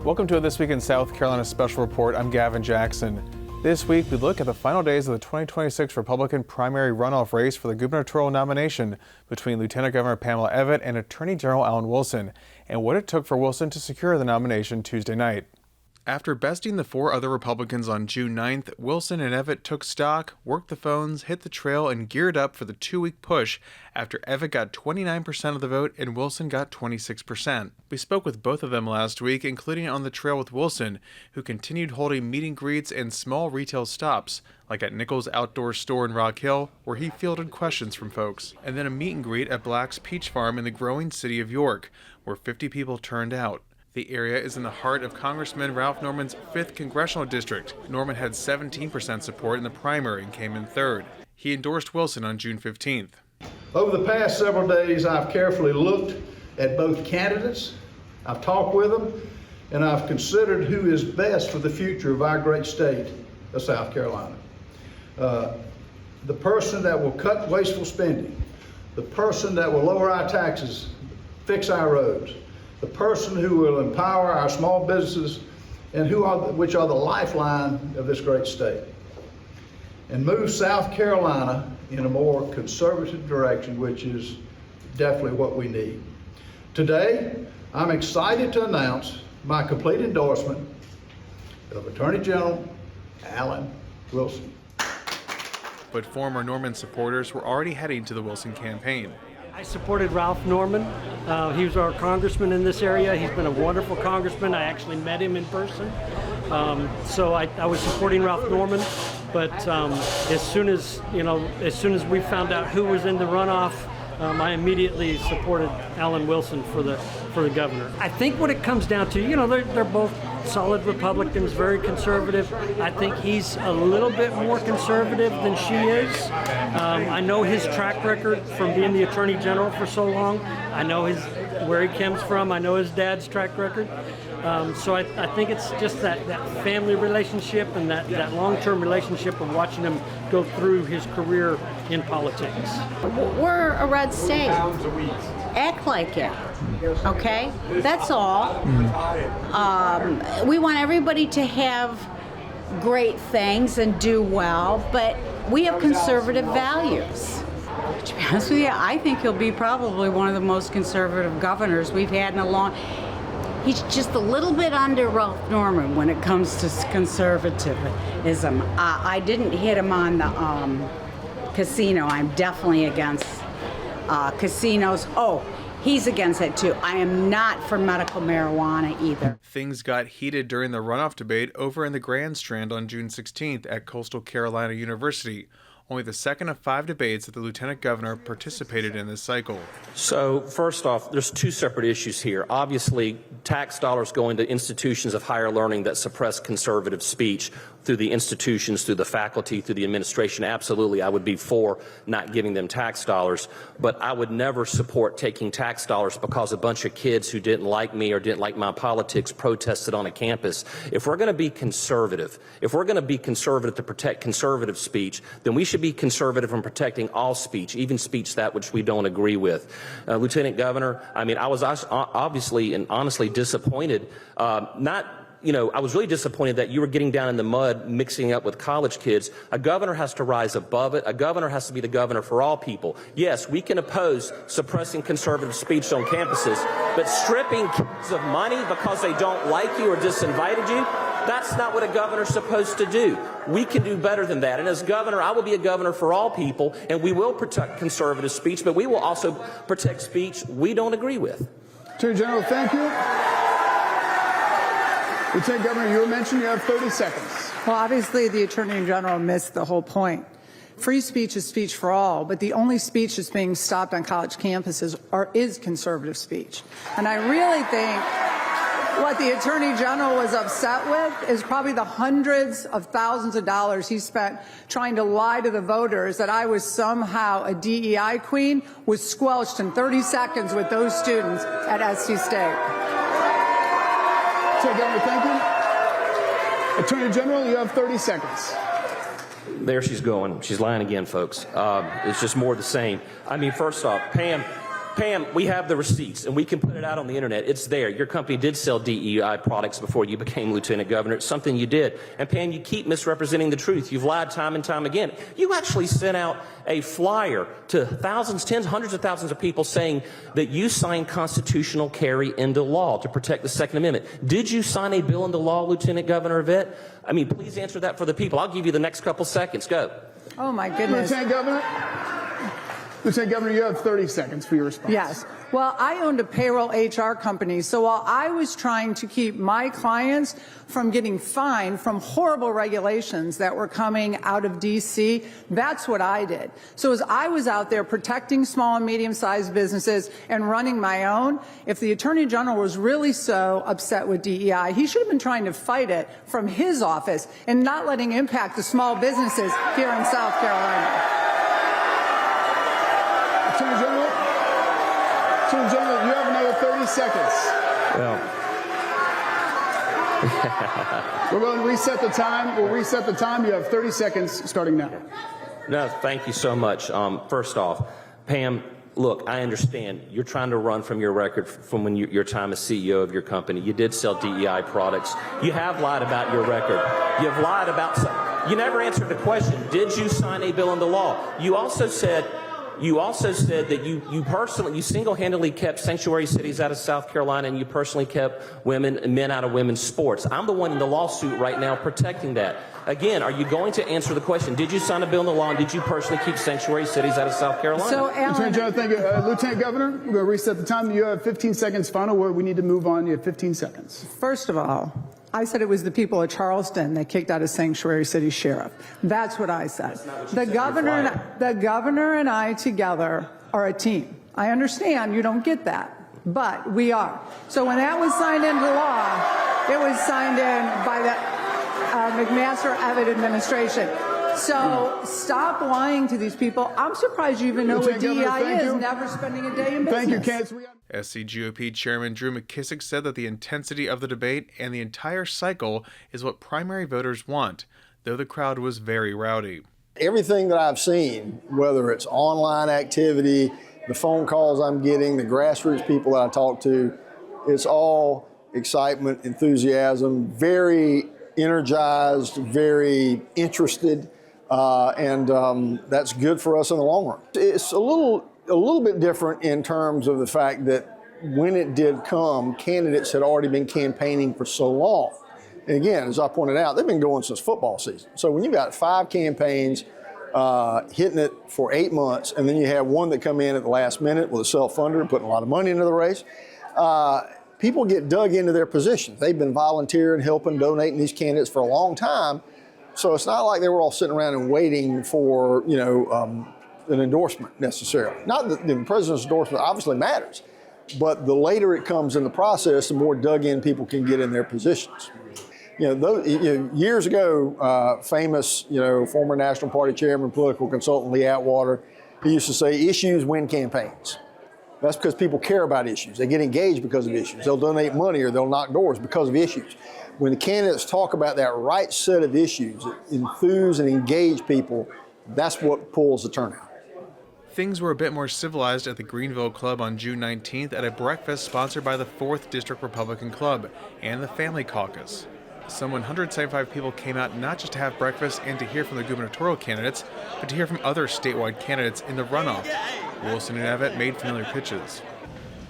Welcome to This Week in South Carolina Special Report. I'm Gavin Jackson. This week, we look at the final days of the 2026 Republican primary runoff race for the gubernatorial nomination between Lieutenant Governor Pamela Evette and Attorney General Alan Wilson, and what it took for Wilson to secure the nomination Tuesday night. After besting the four other Republicans on June 9th, Wilson and Evette took stock, worked the phones, hit the trail, and geared up for the two-week push after Evette got 29% of the vote and Wilson got 26%. We spoke with both of them last week, including on the trail with Wilson, who continued holding meet and greets and small retail stops, like at Nichols Outdoor Store in Rock Hill, where he fielded questions from folks, and then a meet and greet at Black's Peach Farm in the growing city of York, where 50 people turned out. The area is in the heart of Congressman Ralph Norman's 5th Congressional District. Norman had 17% support in the primary and came in third. He endorsed Wilson on June 15th. Over the past several days, I've carefully looked at both candidates. I've talked with them, and I've considered who is best for the future of our great state of South Carolina. The person that will cut wasteful spending, the person that will lower our taxes, fix our roads, the person who will empower our small businesses and which are the lifeline of this great state, and move South Carolina in a more conservative direction, which is definitely what we need. Today, I'm excited to announce my complete endorsement of Attorney General Alan Wilson. But former Norman supporters were already heading to the Wilson campaign. I supported Ralph Norman. He was our congressman in this area. He's been a wonderful congressman. I actually met him in person. So I was supporting Ralph Norman. But as soon as we found out who was in the runoff, I immediately supported Alan Wilson for the governor. I think what it comes down to, they're both solid Republicans, very conservative. I think he's a little bit more conservative than she is. I know his track record from being the Attorney General for so long. I know where he comes from. I know his dad's track record. So I think it's just that family relationship and that long-term relationship of watching him go through his career in politics. We're a red state. Act like it, okay? That's all. We want everybody to have great things and do well, but we have conservative values. To be honest with you, I think he'll be probably one of the most conservative governors we've had in a long. He's just a little bit under Ralph Norman when it comes to conservatism. I didn't hit him on the casino. I'm definitely against casinos. Oh, he's against it too. I am not for medical marijuana either. Things got heated during the runoff debate over in the Grand Strand on June 16th at Coastal Carolina University. Only the second of 5 debates that the lieutenant governor participated in this cycle. So first off, there's two separate issues here. Obviously, tax dollars going to institutions of higher learning that suppress conservative speech through the institutions, through the faculty, through the administration. Absolutely, I would be for not giving them tax dollars. But I would never support taking tax dollars because a bunch of kids who didn't like me or didn't like my politics protested on a campus. If we're going to be conservative, to protect conservative speech, then we should be conservative in protecting all speech, even speech that which we don't agree with. Lieutenant Governor, I was obviously and honestly disappointed. I was really disappointed that you were getting down in the mud, mixing up with college kids. A governor has to rise above it. A governor has to be the governor for all people. Yes, we can oppose suppressing conservative speech on campuses, but stripping kids of money because they don't like you or disinvited you, that's not what a governor's supposed to do. We can do better than that. And as governor, I will be a governor for all people, and we will protect conservative speech, but we will also protect speech we don't agree with. Attorney General, thank you. Lieutenant Governor, you were mentioned. You have 30 seconds. Well, obviously, the Attorney General missed the whole point. Free speech is speech for all, but the only speech that's being stopped on college campuses is conservative speech. And I really think what the Attorney General was upset with is probably the hundreds of thousands of dollars he spent trying to lie to the voters that I was somehow a DEI queen, was squelched in 30 seconds with those students at SC State. Governor, thank you. Attorney General, you have 30 seconds. There she's going. She's lying again, folks. It's just more of the same. First off, Pam, Pam, we have the receipts, and we can put it out on the internet. It's there. Your company did sell DEI products before you became lieutenant governor. It's something you did. And Pam, you keep misrepresenting the truth. You've lied time and time again. You actually sent out a flyer to thousands, tens, hundreds of thousands of people saying that you signed constitutional carry into law to protect the Second Amendment. Did you sign a bill into law, Lieutenant Governor Yvette? I mean, please answer that for the people. I'll give you the next couple seconds. Go. Oh, my goodness. Lieutenant Governor? Lieutenant Governor, you have 30 seconds for your response. Yes. Well, I owned a payroll HR company, so while I was trying to keep my clients from getting fined from horrible regulations that were coming out of D.C., that's what I did. So as I was out there protecting small and medium-sized businesses and running my own, if the Attorney General was really so upset with DEI, he should have been trying to fight it from his office and not letting it impact the small businesses here in South Carolina. Attorney General, you have another 30 seconds. Well. We're going to reset the time. We'll reset the time. You have 30 seconds starting now. No, thank you so much. First off, Pam, look, I understand you're trying to run from your record from when your time as CEO of your company. You did sell DEI products. You have lied about your record. You've lied about some. You never answered the question. Did you sign a bill into law? You also said that you personally, you single-handedly kept sanctuary cities out of South Carolina, and you personally kept men out of women's sports. I'm the one in the lawsuit right now protecting that. Again, are you going to answer the question? Did you sign a bill into law, and did you personally keep sanctuary cities out of South Carolina? So, Alan, Attorney General, thank you. Lieutenant Governor, we're going to reset the time. You have 15 seconds. Final word. We need to move on. You have 15 seconds. first of all, I said it was the people of Charleston that kicked out a sanctuary city sheriff. That's what I said. The governor and I together are a team. I understand you don't get that, but we are. So when that was signed into law, it was signed in by the McMaster-Evatt administration. So stop lying to these people. I'm surprised you even know what DEI is, never spending a day in business. Thank you, Candace. SCGOP Chairman Drew McKissick said that the intensity of the debate and the entire cycle is what primary voters want, though the crowd was very rowdy. Everything that I've seen, whether it's online activity, the phone calls I'm getting, the grassroots people that I talk to, it's all excitement, enthusiasm, very energized, very interested, and that's good for us in the long run. It's a little bit different in terms of the fact that when it did come, candidates had already been campaigning for so long. And again, as I pointed out, they've been going since football season. So when you've got 5 campaigns hitting it for 8 months, and then you have one that come in at the last minute with a self-funder, putting a lot of money into the race, people get dug into their positions. They've been volunteering, helping, donating these candidates for a long time. So it's not like they were all sitting around and waiting for, an endorsement necessarily. Not that the president's endorsement obviously matters, but the later it comes in the process, the more dug in people can get in their positions. Years ago, famous, former National Party chairman, political consultant Lee Atwater, he used to say, issues win campaigns. That's because people care about issues. They get engaged because of issues. They'll donate money or they'll knock doors because of issues. When the candidates talk about that right set of issues, enthuse and engage people, that's what pulls the turnout. Things were a bit more civilized at the Greenville Club on June 19th at a breakfast sponsored by the 4th District Republican Club and the Family Caucus. Some 175 people came out not just to have breakfast and to hear from the gubernatorial candidates, but to hear from other statewide candidates in the runoff. Wilson and Evatt made familiar pitches.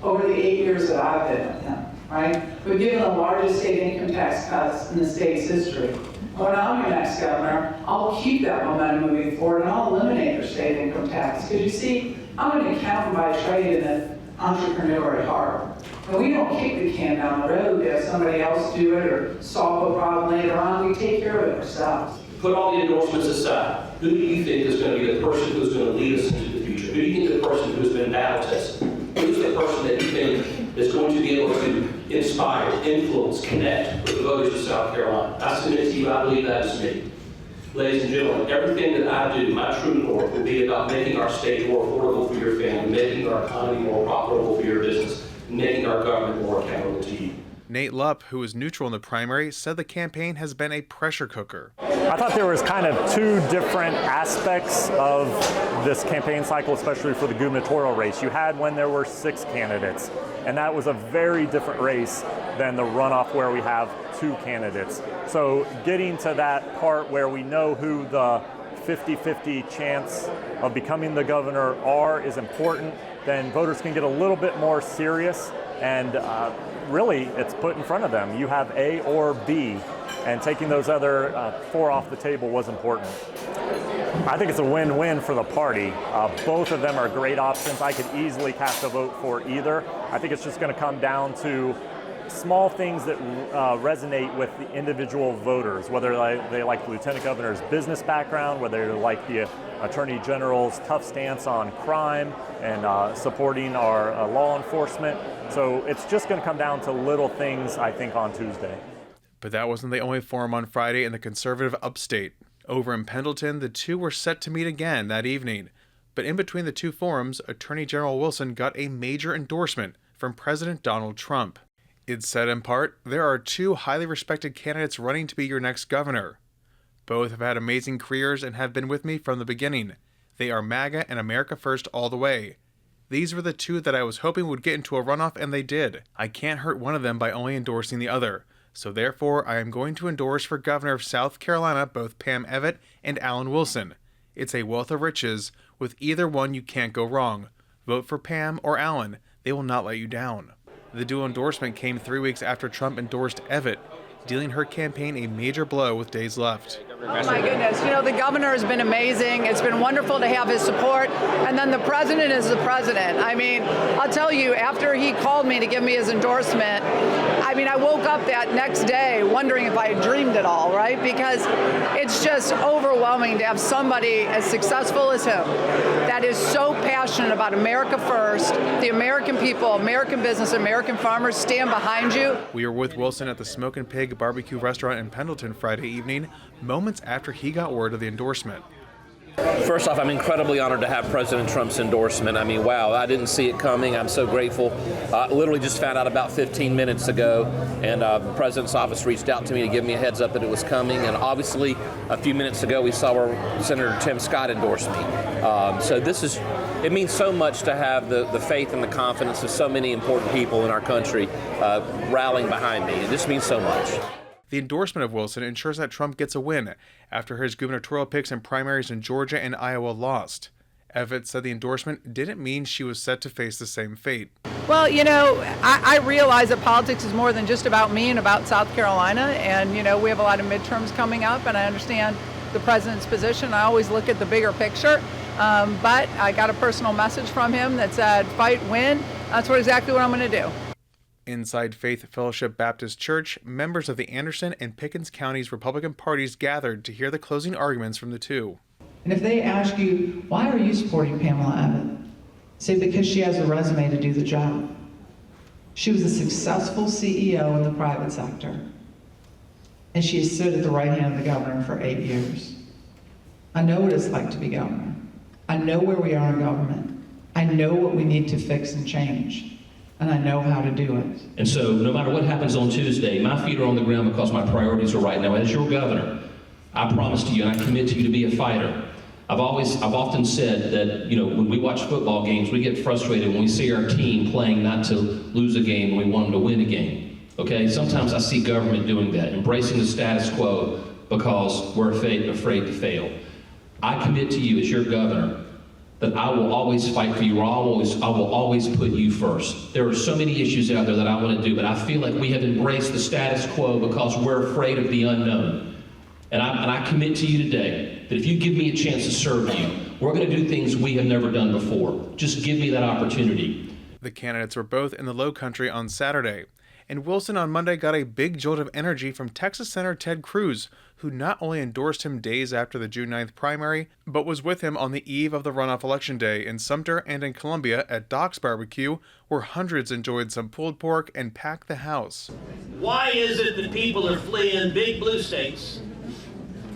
Over the 8 years that I've been with them, right? We've given the largest state income tax cuts in the state's history. When I'm your next governor, I'll keep that momentum moving forward and I'll eliminate their state income tax. Because you see, I'm an accountant by trade and an entrepreneur at heart. And we don't kick the can down the road, have somebody else do it or solve a problem later on. We take care of it ourselves. Put all the endorsements aside. Who do you think is going to be the person who's going to lead us into the future? Who do you think the person who's been battle tested? Who's the person that you think is going to be able to inspire, influence, connect with the voters of South Carolina? I submit to you, I believe that is me. Ladies and gentlemen, everything that I do, my true north, will be about making our state more affordable for your family, making our economy more profitable for your business, making our government more accountable to you. Nate Lupp, who was neutral in the primary, said the campaign has been a pressure cooker. I thought there was kind of two different aspects of this campaign cycle, especially for the gubernatorial race. You had when there were 6 candidates, and that was a very different race than the runoff where we have 2 candidates. So getting to that part where we know who the 50-50 chance of becoming the governor are is important. Then voters can get a little bit more serious, and really it's put in front of them. You have A or B, and taking those other 4 off the table was important. I think it's a win-win for the party. Both of them are great options. I could easily cast a vote for either. I think it's just going to come down to small things that resonate with the individual voters, whether they like the lieutenant governor's business background, whether they like the attorney general's tough stance on crime and supporting our law enforcement. So it's just going to come down to little things, I think, on Tuesday. But that wasn't the only forum on Friday in the conservative upstate. Over in Pendleton, the two were set to meet again that evening. But in between the two forums, Attorney General Wilson got a major endorsement from President Donald Trump. It said in part, there are 2 highly respected candidates running to be your next governor. Both have had amazing careers and have been with me from the beginning. They are MAGA and America First all the way. These were the 2 that I was hoping would get into a runoff, and they did. I can't hurt one of them by only endorsing the other. So therefore, I am going to endorse for governor of South Carolina both Pam Evett and Alan Wilson. It's a wealth of riches. With either one, you can't go wrong. Vote for Pam or Alan. They will not let you down. The dual endorsement came 3 weeks after Trump endorsed Evett, dealing her campaign a major blow with days left. Oh my goodness, you know, the governor has been amazing. It's been wonderful to have his support. And then the president is the president. I mean, I'll tell you, after he called me to give me his endorsement, I mean, I woke up that next day wondering if I had dreamed it all, right? Because it's just overwhelming to have somebody as successful as him that is so passionate about America first, the American people, American business, American farmers stand behind you. We were with Wilson at the Smokin' Pig barbecue restaurant in Pendleton Friday evening, moments after he got word of the endorsement. First off, I'm incredibly honored to have President Trump's endorsement. I mean, wow, I didn't see it coming. I'm so grateful. Literally just found out about 15 minutes ago, and the President's office reached out to me to give me a heads up that it was coming. And obviously, a few minutes ago, we saw where Senator Tim Scott endorsed me. So it means so much to have the faith and the confidence of so many important people in our country rallying behind me. It just means so much. The endorsement of Wilson ensures that Trump gets a win after his gubernatorial picks and primaries in Georgia and Iowa lost. Evett said the endorsement didn't mean she was set to face the same fate. Well, you know, I realize that politics is more than just about me and about South Carolina. And, you know, we have a lot of midterms coming up, and I understand the president's position. I always look at the bigger picture. But I got a personal message from him that said, fight, win. That's exactly what I'm going to do. Inside Faith Fellowship Baptist Church, members of the Anderson and Pickens counties Republican parties gathered to hear the closing arguments from the two. And if they ask you, why are you supporting Pamela Evett? Say, because she has a resume to do the job. She was a successful CEO in the private sector. And she has stood at the right hand of the governor for 8 years. I know what it's like to be governor. I know where we are in government. I know what we need to fix and change. And I know how to do it. And so no matter what happens on Tuesday, my feet are on the ground because my priorities are right now. As your governor, I promise to you and I commit to you to be a fighter. I've often said that, you know, when we watch football games, we get frustrated when we see our team playing not to lose a game, and we want them to win a game. Okay? Sometimes I see government doing that, embracing the status quo because we're afraid to fail. I commit to you as your governor that I will always fight for you, or I will always put you first. There are so many issues out there that I want to do, but I feel like we have embraced the status quo because we're afraid of the unknown. And I commit to you today that if you give me a chance to serve you, we're going to do things we have never done before. Just give me that opportunity. The candidates were both in the Low Country on Saturday, and Wilson on Monday got a big jolt of energy from Texas Senator Ted Cruz, who not only endorsed him days after the June 9th primary, but was with him on the eve of the runoff election day in Sumter and in Columbia at Doc's Barbecue, where hundreds enjoyed some pulled pork and packed the house. Why is it that people are fleeing big blue states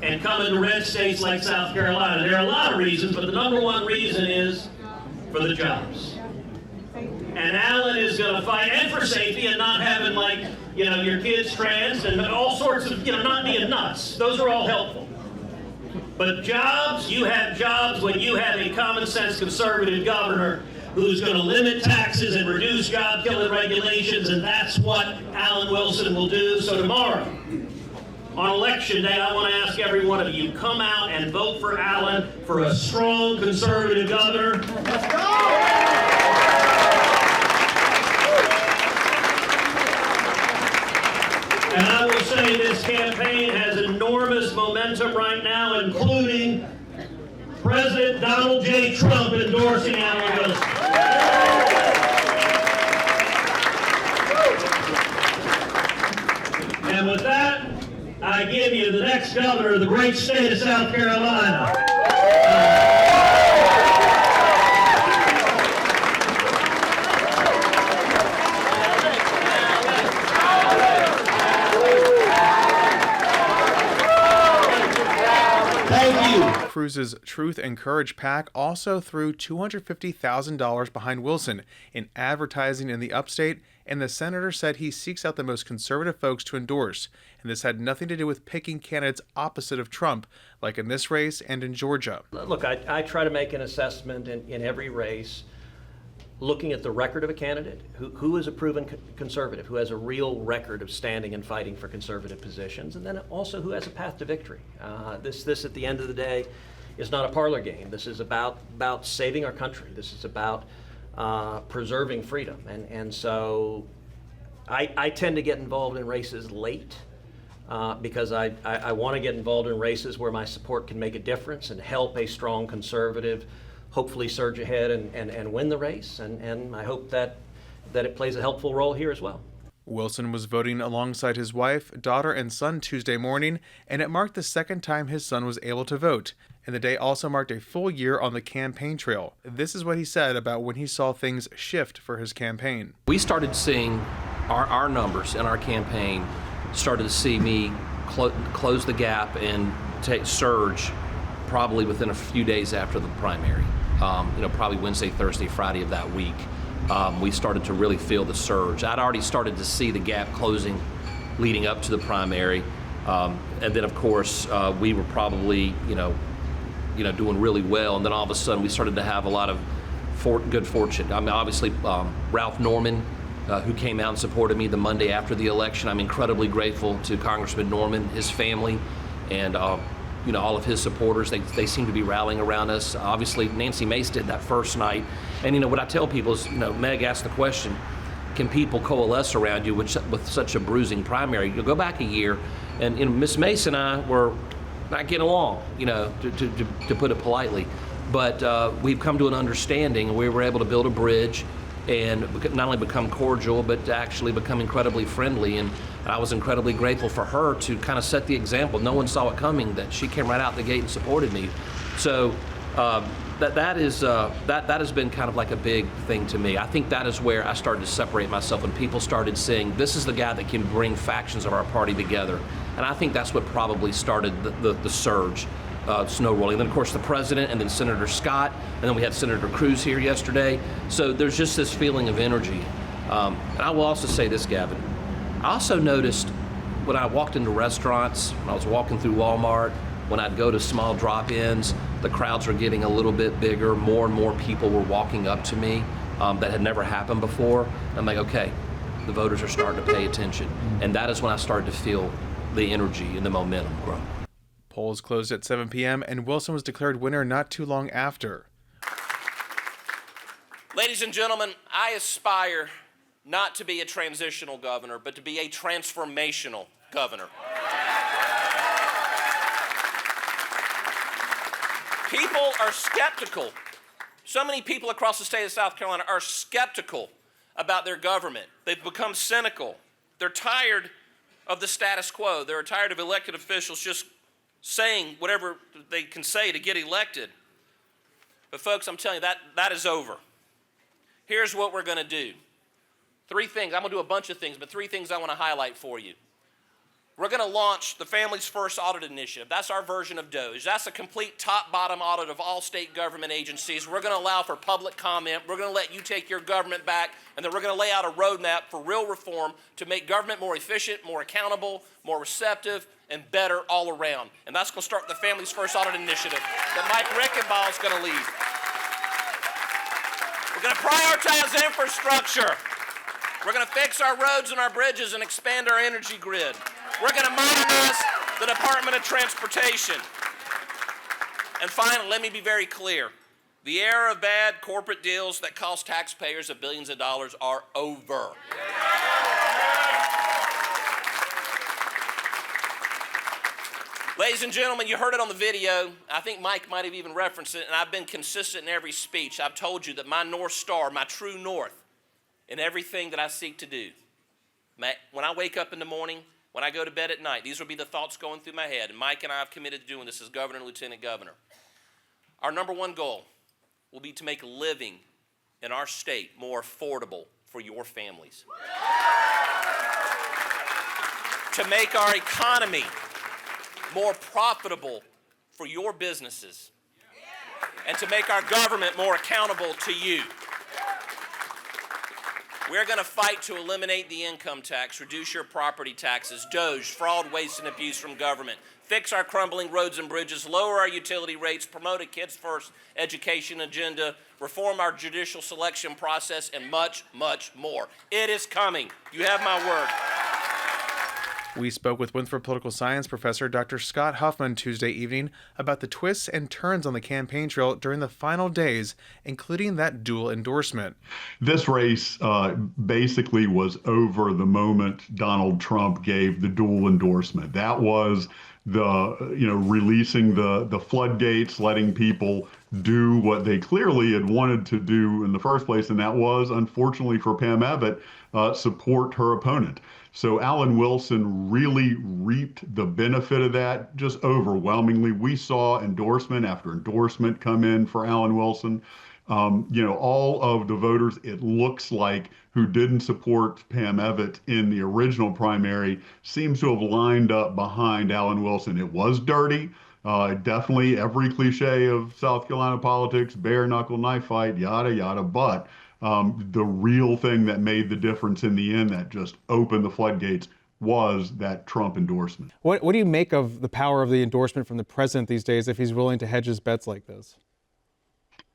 and coming to red states like South Carolina? There are a lot of reasons, but the number one reason is for the jobs. And Alan is going to fight, and for safety, and not having, like, you know, your kids trans and all sorts of, you know, not being nuts. Those are all helpful. But jobs, you have jobs when you have a common sense conservative governor who's going to limit taxes and reduce job-killing regulations, and that's what Alan Wilson will do. So tomorrow, on Election Day, I want to ask every one of you, come out and vote for Alan for a strong conservative governor. Let's go! And I will say this campaign has enormous momentum right now, including President Donald J. Trump endorsing Alan Wilson. And with that, I give you the next governor of the great state of South Carolina. Cruz's Truth and Courage PAC also threw $250,000 behind Wilson in advertising in the upstate, and the senator said he seeks out the most conservative folks to endorse, and this had nothing to do with picking candidates opposite of Trump, like in this race and in Georgia. Look, I try to make an assessment in every race, looking at the record of a candidate, who is a proven conservative, who has a real record of standing and fighting for conservative positions, and then also who has a path to victory. This at the end of the day is not a parlor game. This is about saving our country. This is about preserving freedom. And so I tend to get involved in races late because I want to get involved in races where my support can make a difference and help a strong conservative hopefully surge ahead and win the race, and I hope that it plays a helpful role here as well. Wilson was voting alongside his wife, daughter, and son Tuesday morning, and it marked the second time his son was able to vote. And the day also marked a full year on the campaign trail. This is what he said about when he saw things shift for his campaign. We started seeing our numbers in our campaign, started to see me close the gap and surge probably within a few days after the primary. Probably Wednesday, Thursday, Friday of that week. We started to really feel the surge. I'd already started to see the gap closing leading up to the primary. And then, of course, we were probably, doing really well. And then all of a sudden, we started to have a lot of good fortune. I mean, obviously, Ralph Norman, who came out and supported me the Monday after the election. I'm incredibly grateful to Congressman Norman, his family, and all of his supporters. They seem to be rallying around us. Obviously, Nancy Mace did that first night. And what I tell people is, Meg asked the question, can people coalesce around you with such a bruising primary? You go back a year, and Miss Mace and I were not getting along, to put it politely. But we've come to an understanding, and we were able to build a bridge and not only become cordial, but to actually become incredibly friendly. And I was incredibly grateful for her to kind of set the example. No one saw it coming, that she came right out the gate and supported me. So that has been kind of like a big thing to me. I think that is where I started to separate myself, when people started saying, this is the guy that can bring factions of our party together. And I think that's what probably started the surge. Snow rolling. And then, of course, the president, and then Senator Scott, and then we had Senator Cruz here yesterday. So there's just this feeling of energy. And I will also say this, Gavin. I also noticed when I walked into restaurants, when I was walking through Walmart, when I'd go to small drop-ins, the crowds were getting a little bit bigger. More and more people were walking up to me that had never happened before. I'm like, okay, the voters are starting to pay attention. And that is when I started to feel the energy and the momentum grow. Polls closed at 7 p.m., and Wilson was declared winner not too long after. Ladies and gentlemen, I aspire not to be a transitional governor, but to be a transformational governor. People are skeptical. So many people across the state of South Carolina are skeptical about their government. They've become cynical. They're tired of the status quo. They're tired of elected officials just saying whatever they can say to get elected. But folks, I'm telling you, that is over. Here's what we're going to do. 3 things. I'm going to do a bunch of things, but 3 things I want to highlight for you. We're going to launch the Families First Audit Initiative. That's our version of DOGE. That's a complete top-bottom audit of all state government agencies. We're going to allow for public comment. We're going to let you take your government back, and then we're going to lay out a roadmap for real reform to make government more efficient, more accountable, more receptive, and better all around. And that's going to start the Families First Audit Initiative that Mike Rickenbaugh is going to lead. We're going to prioritize infrastructure. We're going to fix our roads and our bridges and expand our energy grid. We're going to modernize the Department of Transportation. And finally, let me be very clear. The era of bad corporate deals that cost taxpayers of billions of dollars are over. Ladies and gentlemen, you heard it on the video. I think Mike might have even referenced it, and I've been consistent in every speech. I've told you that my North Star, my true north, in everything that I seek to do, when I wake up in the morning, when I go to bed at night, these will be the thoughts going through my head, and Mike and I have committed to doing this as governor and lieutenant governor. Our number one goal will be to make living in our state more affordable for your families. To make our economy more profitable for your businesses. And to make our government more accountable to you. We're going to fight to eliminate the income tax, reduce your property taxes, DOGE, fraud, waste, and abuse from government, fix our crumbling roads and bridges, lower our utility rates, promote a kids-first education agenda, reform our judicial selection process, and much, much more. It is coming. You have my word. We spoke with Winthrop political science professor Dr. Scott Huffman Tuesday evening about the twists and turns on the campaign trail during the final days, including that dual endorsement. This race basically was over the moment Donald Trump gave the dual endorsement. That was releasing the floodgates, letting people do what they clearly had wanted to do in the first place, and that was, unfortunately for Pam Abbott, support her opponent. So Alan Wilson really reaped the benefit of that just overwhelmingly. We saw endorsement after endorsement come in for Alan Wilson. All of the voters, it looks like, who didn't support Pam Abbott in the original primary seems to have lined up behind Alan Wilson. It was dirty. Definitely every cliche of South Carolina politics, bare knuckle knife fight, yada, yada. But the real thing that made the difference in the end, that just opened the floodgates, was that Trump endorsement. What do you make of the power of the endorsement from the president these days if he's willing to hedge his bets like this?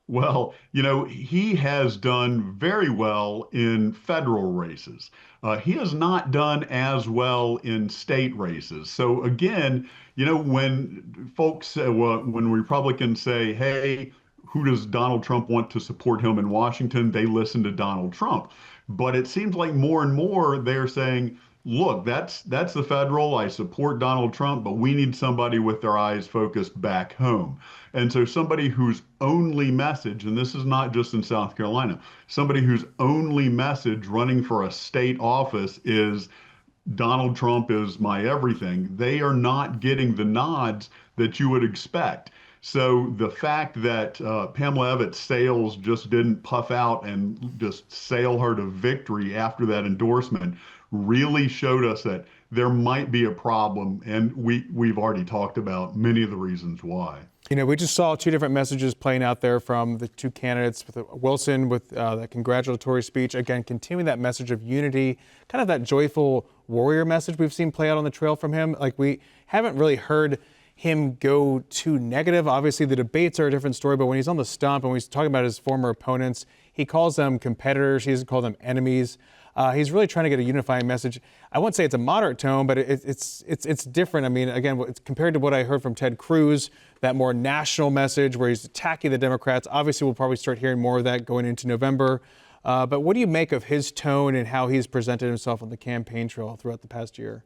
Well, he has done very well in federal races. He has not done as well in state races. So again, when folks, when Republicans say, hey, who does Donald Trump want to support him in Washington? They listen to Donald Trump. But it seems like more and more they're saying, look, that's the federal. I support Donald Trump, but we need somebody with their eyes focused back home. And so somebody whose only message, and this is not just in South Carolina, somebody whose only message running for a state office is Donald Trump is my everything, they are not getting the nods that you would expect. So the fact that Pamela Abbott's sails just didn't puff out and just sail her to victory after that endorsement really showed us that there might be a problem, and we've already talked about many of the reasons why. We just saw two different messages playing out there from the two candidates, with Wilson with that congratulatory speech, again, continuing that message of unity, kind of that joyful warrior message we've seen play out on the trail from him. Like, we haven't really heard him go too negative. Obviously, the debates are a different story, but when he's on the stump and when he's talking about his former opponents, he calls them competitors. He doesn't call them enemies. He's really trying to get a unifying message. I won't say it's a moderate tone, but it's different. I mean, again, it's compared to what I heard from Ted Cruz, that more national message where he's attacking the Democrats. Obviously, we'll probably start hearing more of that going into November. But what do you make of his tone and how he's presented himself on the campaign trail throughout the past year?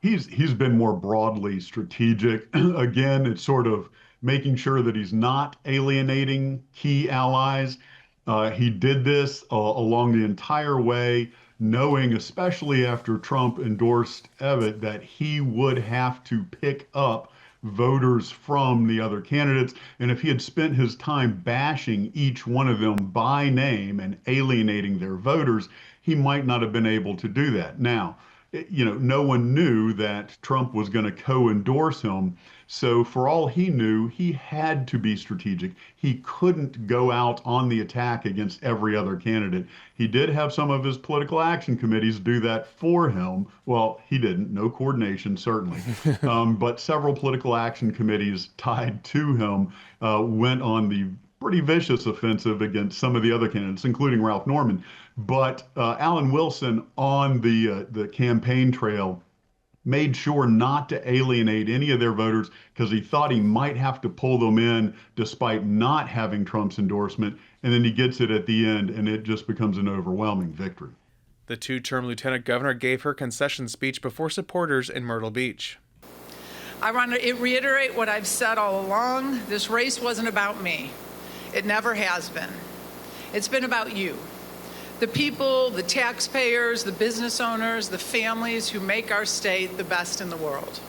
He's been more broadly strategic. Again, it's sort of making sure that he's not alienating key allies. He did this along the entire way, knowing, especially after Trump endorsed Abbott, that he would have to pick up voters from the other candidates. And if he had spent his time bashing each one of them by name and alienating their voters, he might not have been able to do that. Now, no one knew that Trump was going to co-endorse him. So for all he knew, he had to be strategic. He couldn't go out on the attack against every other candidate. He did have some of his political action committees do that for him. Well, he didn't, no coordination, certainly. But several political action committees tied to him went on the pretty vicious offensive against some of the other candidates, including Ralph Norman. But Alan Wilson on the campaign trail made sure not to alienate any of their voters because he thought he might have to pull them in despite not having Trump's endorsement. And then he gets it at the end, and it just becomes an overwhelming victory. The two-term lieutenant governor gave her concession speech before supporters in Myrtle Beach. I want to reiterate what I've said all along. This race wasn't about me. It never has been. It's been about you. The people, the taxpayers, the business owners, the families who make our state the best in the world.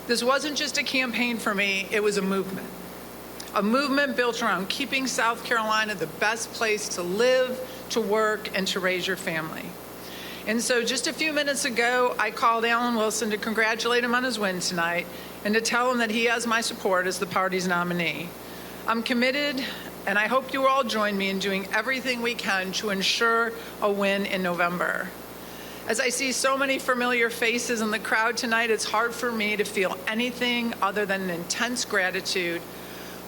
This wasn't just a campaign for me, it was a movement. A movement built around keeping South Carolina the best place to live, to work, and to raise your family. And so just a few minutes ago, I called Alan Wilson to congratulate him on his win tonight and to tell him that he has my support as the party's nominee. I'm committed, and I hope you all join me in doing everything we can to ensure a win in November. As I see so many familiar faces in the crowd tonight, it's hard for me to feel anything other than an intense gratitude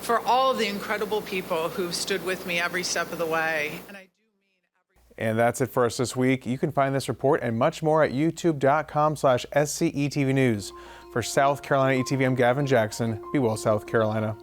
for all of the incredible people who've stood with me every step of the way. And that's it for us this week. You can find this report and much more at youtube.com/SCETV News. For South Carolina ETV, I'm Gavin Jackson. Be well, South Carolina.